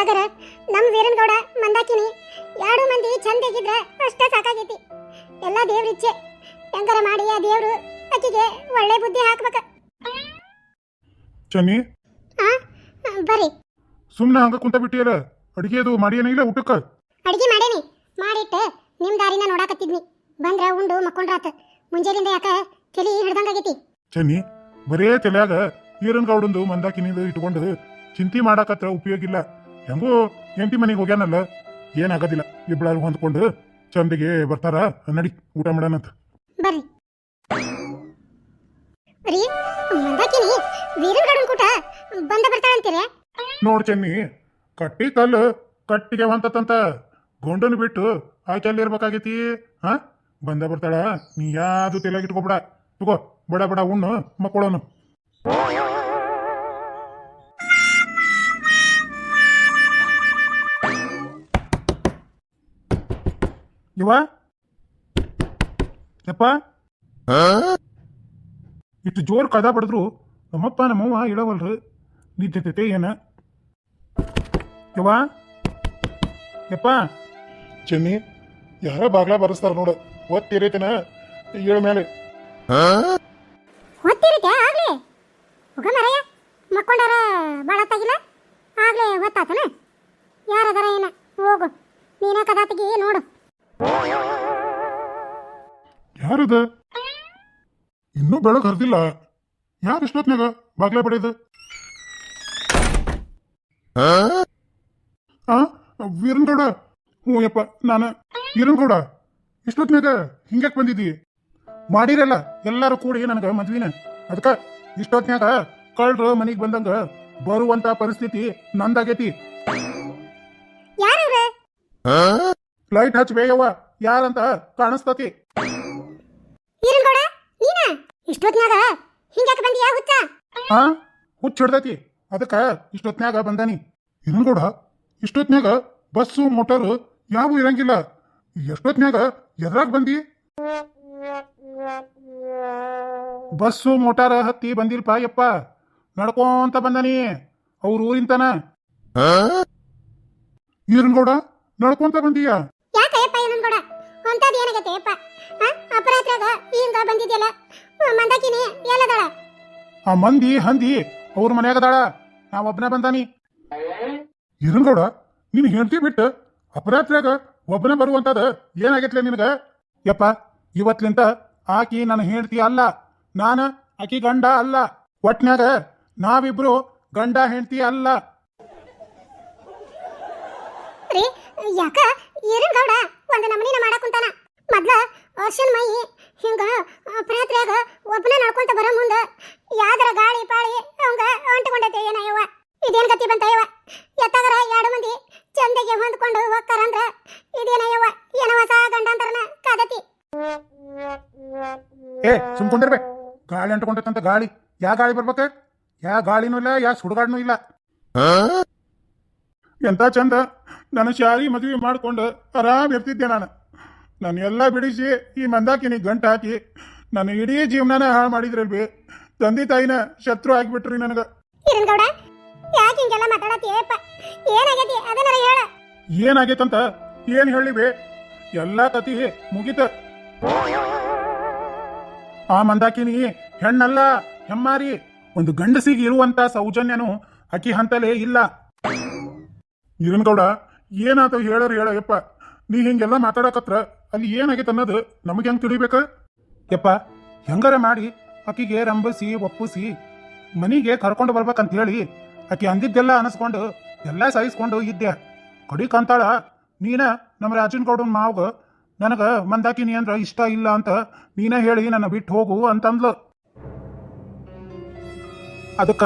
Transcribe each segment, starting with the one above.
ಅದ್ರಾಗರ ನಮ್ಮ ವೀರನಗೌಡ ಮಂದಾಕಿನಿ ಎರಡು ಮಂದಿ ಚಂದಾಗಿದ್ರೆ ಅಷ್ಟೇ ಸಾಕಾಗೈತಿ. ಎಲ್ಲ ದೇವ್ರಿಚ್ಛೆ. ಹೆಂಗಾರ ಮಾಡಿ ಆ ದೇವ್ರು ಆಕಿಗೆ ಒಳ್ಳೆ ಬುದ್ಧಿ ಹಾಕ್ಬೇಕ. ಚನ್ನಿ ಹಾ ಬರ್ರಿ. ಸುಮ್ಮನೆ ಹಂಗ ಕುಂತ ಬಿಟ್ಟಿಯಲ್ಲ, ಅಡಿಗೆ ಅದು ಮಾಡಿಯೇನ ಇಲ್ಲ ಊಟಕ್ಕ? ಅಡಿಗೆ ಮಾಡೇನಿ, ಮಾಡಿಟ್ಟು ನಿಮ್ಮ ದಾರಿನ ನೋಡಾಕತ್ತಿದ್ನಿ. ಬಂದ್ರ ಉಂಡು ಮಕ್ಕೊಂಡ್ರಾತ. ಮುಂಜಾನಿಂದ ಯಾಕ ತಲೆ ಹಿಡ್ದಂಗಾಗೈತಿ. ಚನ್ನಿ ಬರೇ ತಲ್ಯಾಗ ಈರನ್ಗೌಡಂದು ಮಂದಾಕಿನಿಂದ ಇಟ್ಕೊಂಡು ಚಿಂತೆ ಮಾಡಾಕತ್ರ ಉಪಯೋಗ ಇಲ್ಲ. ಹೆಂಗೂ ಹೆಂಡತಿ ಮನೆಗೆ ಹೋಗ್ಯಾನಲ್ಲ, ಏನಾಗೋದಿಲ್ಲ. ಇಬ್ಬಳಾರು ಹೊಂದ್ಕೊಂಡು ಚಂದಿಗೆ ಬರ್ತಾರ. ನಡಿ ಊಟ ಮಾಡೋಣಂತ. ಬರ್ರಿ ರೀ. ಮಂದಾಕಿನಿ ವೀರನಗೌಡನ ಕೂಟ ಬಂದ ಬರ್ತಾಳಂತೀರ? ನೋಡ್ ಚನ್ನಿ, ಕಟ್ಟಿ ಕಲ್ಲು ಕಟ್ಟಿಗೆ ಹೊಂತಂತ ಗೊಂಡನ್ ಬಿಟ್ಟು ಆಕೆ ಅಲ್ಲಿ ಇರ್ಬೇಕಾಗೈತಿ. ಹಾ ಬಂದ ಬರ್ತಾಳ. ನೀ ಯಾವ್ದು ತಲೆಯಾಗ ಇಟ್ಕೊಬೇಡ. ತಗೋ ಬಡ ಬಡ ಉಣ್ಣು ಮಕ್ಕಳನು. ಇವ ಯಪ್ಪ, ಇಷ್ಟು ಜೋರ್ ಕದ ಬಡಿದ್ರು ನಮ್ಮಪ್ಪ ನಮ್ಮವ್ವ ಇಳವಲ್ರು. ನಿಂತೈತೆ ಏನ ಯವ್ವ? ಯಪ್ಪ ಚೆನ್ನಿ, ಯಾರ ಬಾಗ್ಲ ಬರಸ್ತಾರ ನೋಡ. ಒತ್ತಿರೈತನ ಏಳು ಮೇಲೆ ಹೊತ್ತಿರುತ್ತೆ ಆಗ್ಲೇ. ಹೋಗ ಮರಯ್ಯ, ಮಕ್ಕೊಂಡಾರ ಬಾಳತ್ತಾಗಿಲ್ಲ ಆಗ್ಲೇ ಹೊತ್ತಾತನ. ಯಾರದಾರ ಏನ ಹೋಗು, ನೀನ ಕದಾತಿಗೆ ನೋಡು. ಯಾರದ? ಇನ್ನೂ ಬೆಳಗ್ ಹರಿದಿಲ್ಲ. ಯಾರು ಇಷ್ಟೊತ್ನಾಗ ಬಾಗ್ಲ ಬಡಿದ? ವೀರನಗೌಡ. ಹ್ಞೂ ಯಪ್ಪ, ನಾನು ವೀರನಗೌಡ. ಇಷ್ಟೊತ್ನಾಗ ಹಿಂಗ್ಯಾಕ್ ಬಂದಿದ್ದಿ? ಮಾಡಿರಲ್ಲ ಎಲ್ಲಾರು ಕೂಡಿ ನನಗ ಮದ್ವಿನ. ಅದಕ್ಕ ಇಷ್ಟೊತ್ನಾಗ ಕಳ್ರು ಮನಿಗ್ ಬಂದಂಗ ಬರುವಂತ ಪರಿಸ್ಥಿತಿ ನಂದಾಗೈತಿ. ಯಾರವ್ರ? ಲೈಟ್ ಹಚ್ಬೇಯವ್ವ, ಯಾರಂತ ಕಾಣಿಸ್ತತಿ. ವೀರನಗೌಡ ನೀನ? ಇಷ್ಟೊತ್ನಾಗ ಹಿಂಗ್ಯಾಕ ಬಂದಿಯಾ ಹುಚ್ಚ? ಹುಚ್ಚ ಹಿಡ್ದೈತಿ, ಅದಕ್ಕ ಇಷ್ಟೊತ್ನ್ಯಾಗ ಬಂದಾನಿ. ವೀರನಗೌಡ, ಇಷ್ಟೊತ್ನ್ಯಾಗ ಬಸ್ಸು ಮೋಟರು ಯಾವು ಇರಂಗಿಲ್ಲ. ಎಷ್ಟೊತ್ನ್ಯಾಗ ಎದ್ರಾಗ ಬಂದಿ? ಬಸ್ಸು ಮೋಟಾರ ಹತ್ತಿ ಬಂದಿಲ್ಪ ಯಪ್ಪ, ನಡ್ಕೊಂತ ಬಂದಾನಿ ಅವ್ರ ಊರಿಂತನ. ವೀರನಗೌಡ ನಡ್ಕೊಂತ ಬಂದೀಯ? ಯಾಕಯ್ಯಪ್ಪ ವೀರನಗೌಡ, ಹೊಂತದ ಏನಾಗೈತೆ ಯಪ್ಪ? ಅಪರಾತ್ರಾಗ ಹಿಂಗ ಬಂದಿದ್ಯಲ್ಲ, ಮಂದಾಕಿನಿ ಎಲ್ಲದಾಳ? ಆ ಮಂದಿ ಹಂದಿ ಅವ್ರ ಮನ್ಯಾಗದಾಳ, ನಾವೊಬ್ಬನ ಬಂದಾನಿ. ವೀರನಗೌಡ, ನೀನ್ ಹೆಂಡತಿ ಬಿಟ್ಟು ಅಪರಾತ್ರಾಗ ಒಬ್ಬನ ಬರುವಂತದ ಏನಾಗೈತ್ಲೆ ನಿನಗ? ಯಪ್ಪ, ಇವತ್ಲಿಂತ ಆಕಿ ನನ್ನ ಹೆಂಡತಿ ಅಲ್ಲ, ನಾನ ಆಕಿ ಗಂಡ ಅಲ್ಲ. ಒಟ್ನ್ಯಾಗ ನಾವಿಬ್ರು ಗಂಡ ಹೆಂಡತಿ ಅಲ್ಲ. ರೀ ಯಾಕ ವೀರನಗೌಡ ಒಂದ ನಮನಿನ ಮಾಡಾಕುಂತಾನ? ಮೊದ್ಲ ಅರ್ಶನ್ ಮೈ ಹಿಂಗ ಅಪರಾತ್ರಾಗ ಒಬ್ಬನ ನಡ್ಕೊಂತ ಬರೋ ಮುಂದ ಯಾವ್ದರ ಗಾಳಿ ಪಾಳಿ ಅವಂಗ ಅಂಟಕೊಂಡೈತೆ ಏನಯ್ಯವ್ವ? ಇದೇನ್ ಗತಿ ಬಂತಯ್ಯವ್ವ? ಎತ್ತಾಗರ ಎರಡು ಮಂದಿ ಚಂದಗೆ ಹೊಂದ್ಕೊಂಡು ಹೋಗ್ತಾರಂದ್ರ ಇದೇನಯ್ಯವ್ವ? ಏನ ಹೊಸ ಗಂಡಾಂತರನ ಕಾದತಿ? ಸುಮ್ಕೊಂಡಿರ್ಬೇ. ಗಾಳಿ ಅಂಟ್ಕೊಂಡಂತ ಗಾಳಿ ಯಾ ಗಾಳಿ ಬರ್ಬೇಕ? ಯಾ ಗಾಳಿನೂ ಇಲ್ಲ, ಯಾ ಸುಡುಗಾಡ್ನೂ ಇಲ್ಲ. ಎಂತ ಚಂದ ನಾನು ಶಾರಿ ಮದುವೆ ಮಾಡ್ಕೊಂಡು ಆರಾಮ್ ಇರ್ತಿದ್ದೆ. ನಾನು ಎಲ್ಲ ಬಿಡಿಸಿ ಈ ಮಂದಾಕಿನಿ ಗಂಟು ಹಾಕಿ ನನ್ನ ಇಡೀ ಜೀವನನ ಹಾಳು ಮಾಡಿದ್ರಲ್ವಿ. ತಂದೆ ತಾಯಿನ ಶತ್ರು ಆಗಿಬಿಟ್ರಿ ನನಗ. ವೀರನಗೌಡ ಯಾಕೆ ಹಿಂಗೆಲ್ಲ ಮಾತಾಡತ್ತೀಯಪ್ಪ? ಏನಾಗೈತಿ ಅದನ್ನಾರ ಹೇಳ. ಏನಾಗೈತಂತ ಏನ್ ಹೇಳಿವೆ? ಎಲ್ಲಾ ಕತಿ ಮುಗಿತ. ಆ ಮಂದಾಕಿನಿ ಹೆಣ್ಣಲ್ಲ, ಹೆಮ್ಮಾರಿ. ಒಂದು ಗಂಡಸಿಗೆ ಇರುವಂತ ಸೌಜನ್ಯನು ಅಕ್ಕಿ ಹಂತಲೇ ಇಲ್ಲ. ವೀರನಗೌಡ, ಏನಾತ ಹೇಳರು ಹೇಳಯಪ್ಪ. ನೀ ಹಿಂಗೆಲ್ಲ ಮಾತಾಡಕತ್ರ ಅಲ್ಲಿ ಏನಾಗೈತೆ ಅನ್ನೋದು ನಮಗೆ ಹೆಂಗ್ ತಿಳಿಬೇಕ ಯಪ್ಪ? ಹೆಂಗಾರ ಮಾಡಿ ಆಕಿಗೆ ರಂಬಸಿ ಒಪ್ಪಿಸಿ ಮನಿಗೆ ಕರ್ಕೊಂಡು ಬರ್ಬೇಕಂತ ಹೇಳಿ ಆಕಿ ಅಂದಿದ್ದೆಲ್ಲ ಅನಸ್ಕೊಂಡು ಎಲ್ಲ ಸಹಿಸ್ಕೊಂಡು ಇದ್ದೆ. ಕಡಿ ಕಂತಾಳ ನೀನ ನಮ್ಮ ರಾಜನಗೌಡನ ಮಾವ್ಗ ನನಗ ಮಂದಾಕಿನಿ ಅಂದ್ರ ಇಷ್ಟ ಇಲ್ಲ ಅಂತ ನೀನ ಹೇಳಿ ನನ್ನ ಬಿಟ್ಟು ಹೋಗು ಅಂತಂದ್ಲು. ಅದಕ್ಕ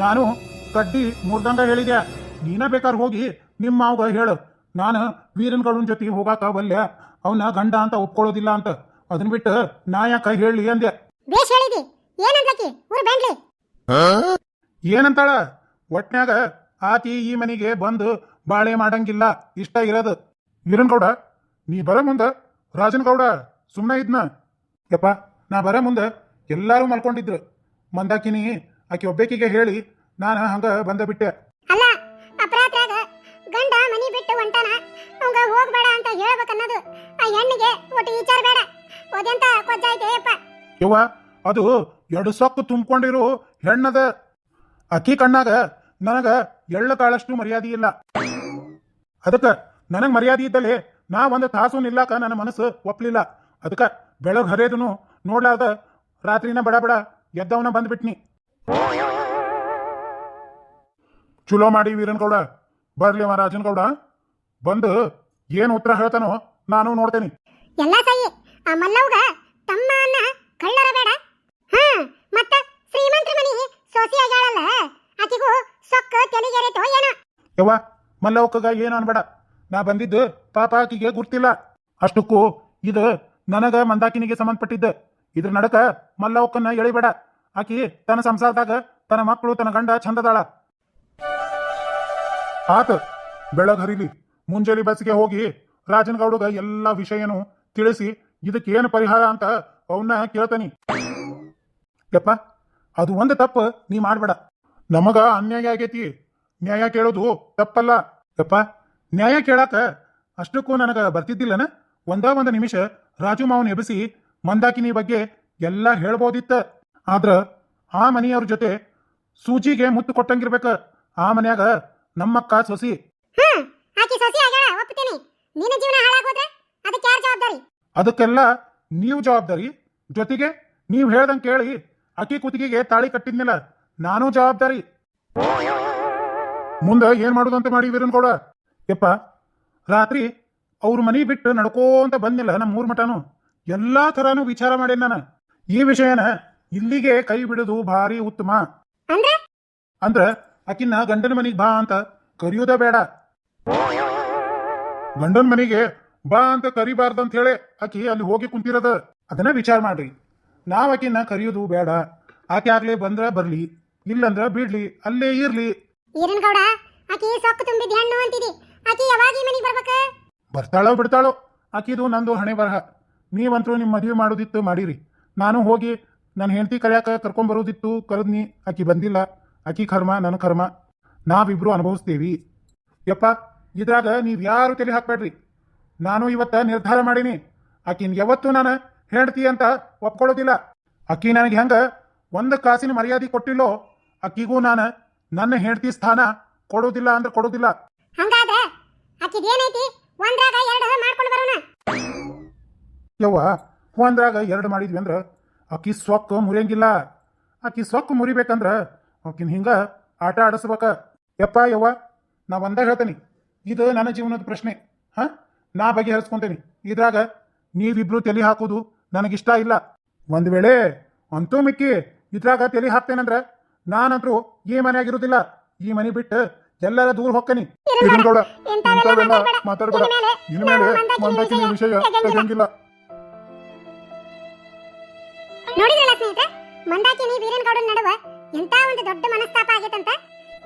ನಾನು ಕಡ್ಡಿ ಮುರ್ದಂಗ ಹೇಳಿದೆ, ನೀನ ಬೇಕಾದ್ರೆ ಹೋಗಿ ನಿಮ್ಮ ಮಾವ್ಗ ಹೇಳು, ನಾನು ವೀರನಗೌಡನ ಜೊತೆ ಹೋಗಾಕ ಬಲ್ಲೆ, ಅವನ ಗಂಡ ಅಂತ ಒಪ್ಕೊಳ್ಳೋದಿಲ್ಲ ಅಂತ. ಅದನ್ನ ಬಿಟ್ಟು ನಾ ಯಾಕ ಹೇಳಿ ಅಂದೆ. ಬೇಷ್ ಹೇಳಿದಿ. ಏನಂತಕಿ ಊರ್ ಬೆಂಡ್ಲಿ? ಏನಂತಾಳ? ಒಟ್ನ್ಯಾಗ ಆತಿ ಈ ಮನೆಗೆ ಬಂದು ಬಾಳೆ ಮಾಡಂಗಿಲ್ಲ, ಇಷ್ಟ ಇರೋದು. ವೀರನಗೌಡ, ನೀ ಬರ ಮುಂದ ರಾಜನಗೌಡ ಸುಮ್ಮನೆ ಇದ್ನ ಯಪ್ಪ. ನಾ ಬರ ಮುಂದೆ ಎಲ್ಲಾರು ಮಲ್ಕೊಂಡಿದ್ರು. ಮಂದಾಕಿನಿ ಆಕಿ ಒಬ್ಬೇಕಿಗೆ ಹೇಳಿ ನಾನು ಹಂಗ ಬಂದ ಬಿಟ್ಟೆ. ಅಲ್ಲ, ಅಪರಾತ್ರಾಗ ಹೇಳ್ಬೇಕನ್ನೋದು ಆ ಹೆಣ್ಣಿಗೆ ಒಟ್ಟು ವಿಚಾರ ಬೇಡ ಓದೆಂತ ಕೊಜ್ಜ ಐತೆ ಅಪ್ಪ. ಯವ್ವ ಅದು ಎರಡು ಸೊಕ್ಕು ತುಂಬಿಕೊಂಡಿರು ಹೆಣ್ಣದ. ಅಕ್ಕಿ ಕಣ್ಣಾಗ ನನಗ ಎಳ್ಳು ಕಾಳಷ್ಟು ಮರ್ಯಾದೆ ಇಲ್ಲ. ಅದಕ್ಕೆ ನನಗೆ ಮರ್ಯಾದೆ ಇದ್ದಲ್ಲಿ ನಾ ಒಂದು ತಾಸು ನಿಲ್ಲಾಕ ನನ್ನ ಮನಸ್ಸು ಒಪ್ಪಲಿಲ್ಲ. ಅದಕ್ಕೆ ಬೆಳಗ್ಗೆ ಹರಿಯೋದನು ನೋಡ್ಲಾರ್ದ ರಾತ್ರಿನ ಬಡ ಬಡ ಎದ್ದವನ ಬಂದ್ಬಿಟ್ನಿ. ಚಲೋ ಮಾಡಿ ವೀರನ್ಗೌಡ, ಬರ್ಲಿ ರಾಜನಗೌಡ, ಬಂದು ಏನು ಉತ್ತರ ಹೇಳ್ತಾನೋ ನಾನು ನೋಡ್ತೇನೆ. ಎಲ್ಲ ಸಹಿ ಆ ಮಲ್ಲವ್ಗ ತಮ್ಮ ಅನ್ನ ಕಳ್ಳರ ಬೇಡ. ಹಾ ಮತ್ತ ಶ್ರೀಮಂತರ ಮನಿ ಸೋಸಿ ಆಗ್ಯಾಳಲ್ಲ, ಆಕಿಗೂ ಸೊಕ್ಕ ತೆಲಿಗೆರೆತೋ ಏನೋ. ಯವ್ವ ಮಲ್ಲವಕ್ಕಗ ಏನು ಅನ್ಬೇಡ. ನಾ ಬಂದಿದ್ದು ಪಾಪ ಆಕಿಗೆ ಗುರ್ತಿಲ್ಲ. ಅಷ್ಟಕ್ಕೂ ಇದು ನನಗ ಮಂದಾಕಿನಿಗೆ ಸಂಬಂಧಪಟ್ಟಿದ್ದ. ಇದ್ರ ನಡಕ ಮಲ್ಲವಕ್ಕನ್ನ ಎಳಿಬೇಡ. ಆಕಿ ತನ್ನ ಸಂಸಾರದಾಗ ತನ್ನ ಮಕ್ಕಳು ತನ್ನ ಗಂಡ ಚಂದದಾಳ. ಆತ ಬೆಳಗ್ ಹರಿಲಿ ಮುಂಜಾನೆ ಬಸ್ಗೆ ಹೋಗಿ ರಾಜನಗೌಡಗ ಎಲ್ಲ ವಿಷಯನು ತಿಳಿಸಿ ಇದಕ್ಕೇನು ಪರಿಹಾರ ಅಂತ ಅವನ್ನ ಕೇಳ್ತಾನಿ. ಯಪ್ಪ ಅದು ಒಂದು ತಪ್ಪು ನೀ ಮಾಡ್ಬೇಡ. ನಮಗ ಅನ್ಯಾಯ ಆಗೈತಿ, ನ್ಯಾಯ ಕೇಳೋದು ತಪ್ಪಲ್ಲ. ಯಪ್ಪ ನ್ಯಾಯ ಕೇಳಾಕ ಅಷ್ಟಕ್ಕೂ ನನಗ ಬರ್ತಿದ್ದಿಲ್ಲನ. ಒಂದು ನಿಮಿಷ ರಾಜು ಮಾವನ್ ಎಬ್ಬಿಸಿ ಮಂದಾಕಿನಿ ಬಗ್ಗೆ ಎಲ್ಲ ಹೇಳ್ಬೋದಿತ್ತ. ಆದ್ರ ಆ ಮನೆಯವ್ರ ಜೊತೆ ಸೂಜಿಗೆ ಮುತ್ತು ಕೊಟ್ಟಂಗಿರ್ಬೇಕ. ಆ ಮನ್ಯಾಗ ನಮ್ಮಕ್ಕ ಸೊಸಿ. ಆಕಿ ಸೊಸಿ ಆಗ್ಯಾಳ ಒಪ್ತೀನಿ. ನಿನ್ನ ಜೀವನ ಹಾಳಾಗೋದ್ರೆ ಅದಕ್ಕೆ ಯಾರು ಜವಾಬ್ದಾರಿ? ಅದಕ್ಕೆಲ್ಲ ನೀವು ಜವಾಬ್ದಾರಿ. ಜೊತೆಗೆ ನೀವು ಹೇಳ್ದಂಗೆ ಕೇಳಿ ಅಕ್ಕಿ ಕುತ್ತಿಗೆಗೆ ತಾಳಿ ಕಟ್ಟಿದ್ನಿಲ್ಲ, ನಾನು ಜವಾಬ್ದಾರಿ. ಮುಂದೆ ಏನ್ ಮಾಡುದಂತ ಮಾಡಿ ವೀರನ್ಗೌಡ. ಯಪ್ಪ ರಾತ್ರಿ ಅವ್ರ ಮನಿ ಬಿಟ್ಟು ನಡ್ಕೋಂತ ಬಂದಿಲ್ಲ ನಮ್ಮ ಮೂರ್ ಮಠನು. ಎಲ್ಲಾ ಥರಾನು ವಿಚಾರ ಮಾಡೇನ್ ನಾನು. ಈ ವಿಷಯನ ಇಲ್ಲಿಗೆ ಕೈ ಬಿಡುದು ಭಾರಿ ಉತ್ತಮ. ಅಂದ್ರ ಆಕಿನ್ನ ಗಂಡನ ಮನಿಗೆ ಬಾ ಅಂತ ಕರೆಯೋದ ಬೇಡ. ಗಂಡನ ಮನಿಗೆ ಬಾ ಅಂತ ಕರಿಬಾರ್ದಂತ ಹೇಳಿ ಆಕಿ ಅಲ್ಲಿ ಹೋಗಿ ಕುಂತಿರೋದ. ಅದನ್ನ ವಿಚಾರ ಮಾಡ್ರಿ. ನಾವ್ ಆಕಿನ್ನ ಕರೆಯೋದು ಬೇಡ. ಆಕೆ ಆಗ್ಲೇ ಬಂದ್ರ ಬರ್ಲಿ, ಇಲ್ಲಂದ್ರ ಬಿಡ್ಲಿ, ಅಲ್ಲೇ ಇರ್ಲಿ. ವೀರನ್ಗೌಡ ಆಕಿ ಸೊಕ್ಕ ತುಂಬಿದ ಹೆಣ್ಣು ಅಂತಿದಿ. ಆಕಿ ಯಾವಾಗ ಈ ಮನಿಗೆ ಬರ್ಬೇಕ? ಬರ್ತಾಳೋ ಬಿಡ್ತಾಳೋ ಆಕಿದು ನಂದು ಹಣೆ ಬರಹ. ನೀವಂತರೂ ನಿಮ್ಮ ಮದುವೆ ಮಾಡೋದಿತ್ತು ಮಾಡಿರಿ. ನಾನು ಹೋಗಿ ನನ್ನ ಹೆಂಡತಿ ಕರ್ಯಾಕ ಕರ್ಕೊಂಬರೋದಿತ್ತು ಕರೆದ್ನಿ. ಆಕಿ ಬಂದಿಲ್ಲ. ಆಕಿ ಕರ್ಮ ನನ್ನ ಕರ್ಮ, ನಾವಿಬ್ರು ಅನುಭವಿಸ್ತೇವಿ. ಯಪ್ಪ ಇದ್ರಾಗ ನೀವ್ ಯಾರು ತಲೆ ಹಾಕ್ಬೇಡ್ರಿ. ನಾನು ಇವತ್ತ ನಿರ್ಧಾರ ಮಾಡೀನಿ, ಆಕಿನ್ ಯಾವತ್ತೂ ನಾನು ಹೆಂಡತಿ ಅಂತ ಒಪ್ಕೊಳ್ಳೋದಿಲ್ಲ. ಆಕಿ ನನಗೆ ಹೆಂಗ ಒಂದು ಕಾಸಿನ ಮರ್ಯಾದೆ ಕೊಟ್ಟಿಲ್ಲೋ ಆಕಿಗೂ ನಾನು ನನ್ನ ಹೆಂಡತಿ ಸ್ಥಾನ ಕೊಡೋದಿಲ್ಲ ಅಂದ್ರೆ ಕೊಡೋದಿಲ್ಲ. ಹಂಗಾದ್ರೆ ಆಕಿದೇನೈತಿ ಒಂದ್ರಾಗ ಎರಡು ಮಾಡ್ಕೊಂಡು ಬರೋಣ. ಯವ್ವ ಒಂದ್ರಾಗ ಎರಡು ಮಾಡಿದ್ವಿ ಅಂದ್ರ ಆಕಿ ಸೊಕ್ಕು ಮುರಿಯಂಗಿಲ್ಲ. ಆಕಿ ಸೊಕ್ಕು ಮುರಿಬೇಕಂದ್ರ ಆಕಿನ ಹಿಂಗ ಆಟ ಆಡಿಸ್ಬೇಕ. ಯಪ್ಪ ಯವ್ವ ನಾ ಒಂದ ಹೇಳ್ತೇನೆ, ಇದು ನನ್ನ ಜೀವನದ ಪ್ರಶ್ನೆ. ನಾ ಬಗೆಹರಿಸ್ಕೊಂತೇನೆ. ಇದ್ರಾಗ ನೀವಿಬ್ರು ತಲೆ ಹಾಕೋದು ನನಗಿಷ್ಟ ಇಲ್ಲ. ಒಂದ್ ವೇಳೆ ಅಂತೂ ಮಿಕ್ಕಿ ಇದ್ರಾಗ ತಲೆ ಹಾಕ್ತೇನಂದ್ರ ನಾನಂತರೂ ಈ ಮನೆಯಾಗಿರುದಿಲ್ಲ. ಈ ಮನೆ ಬಿಟ್ಟು ಎಲ್ಲರ ದೂರ ಹೋಗ್ತೇನೆ. ವೀರನ್ಗೌಡ ಇಂಥವೆಲ್ಲ ಮಾತಾಡ್ಬೇಡ. ಇನ್ಮೇಲೆ ಮಂದಾಕಿನಿ ವಿಷಯ ತೆಗೆಯಂಗಿಲ್ಲ. ನೋಡಿದ್ರಲ್ಲ ಸ್ನೇಹಿತರೆ, ಮಂದಾಕಿನಿ ವೀರನ್ಗೌಡನ ನಡುವ ಎಂತ ಒಂದು ದೊಡ್ಡ ಮನಸ್ತಾಪ ಆಗೈತಂತ.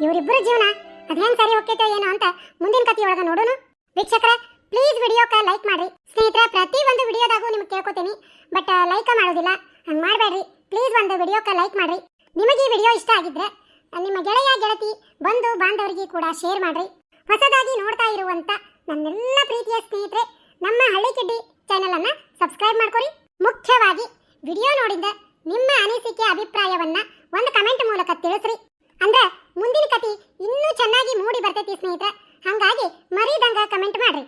ಇವರಿಬ್ಬರ ಜೀವನ ಅದೇನ್ ಸರಿ ಹೋಗ್ತೈತೋ ಏನೋ ಅಂತ ಮುಂದಿನ ಕಥೆಯೊಳಗ ನೋಡೋಣ. ವೀಕ್ಷಕರೇ ಪ್ಲೀಸ್ ವಿಡಿಯೋಕ್ಕೆ ಲೈಕ್ ಮಾಡ್ರಿ. ಸ್ನೇಹಿತರೆ ಪ್ರತಿ ಒಂದು ವಿಡಿಯೋದಾಗೂ ನಿಮ್ಗೆ ಕೇಳ್ಕೊತೀನಿ, ಬಟ್ ಲೈಕ್ ಮಾಡೋದಿಲ್ಲ. ಹಂಗೆ ಮಾಡಬೇಡ್ರಿ ಪ್ಲೀಸ್. ಒಂದು ವಿಡಿಯೋಕ್ಕೆ ಲೈಕ್ ಮಾಡ್ರಿ. ನಿಮಗೆ ಈ ವಿಡಿಯೋ ಇಷ್ಟ ಆಗಿದ್ರೆ ನಿಮ್ಮ ಗೆಳೆಯ ಗೆಳತಿ ಬಂಧು ಬಾಂಧವರಿಗೆ ಕೂಡ ಶೇರ್ ಮಾಡ್ರಿ. ಹೊಸದಾಗಿ ನೋಡ್ತಾ ಇರುವಂತ ನನ್ನೆಲ್ಲ ಪ್ರೀತಿಯ ಸ್ನೇಹಿತರೆ ನಮ್ಮ ಹಳ್ಳಿ ಕಿಡ್ಡಿ ಚಾನೆಲ್ ಅನ್ನ ಸಬ್ಸ್ಕ್ರೈಬ್ ಮಾಡ್ಕೊರಿ. ಮುಖ್ಯವಾಗಿ ವಿಡಿಯೋ ನೋಡಿದ ನಿಮ್ಮ ಅನಿಸಿಕೆ ಅಭಿಪ್ರಾಯವನ್ನ ಒಂದು ಕಮೆಂಟ್ ಮೂಲಕ ತಿಳಿಸ್ರಿ. ಅಂದ್ರೆ ಮುಂದಿನ ಕಥೆ ಇನ್ನೂ ಚೆನ್ನಾಗಿ ಮೂಡಿ ಬರ್ತೈತಿ ಸ್ನೇಹಿತರೆ. ಹಾಗಾಗಿ ಮರಿದಂಗ ಕಮೆಂಟ್ ಮಾಡ್ರಿ.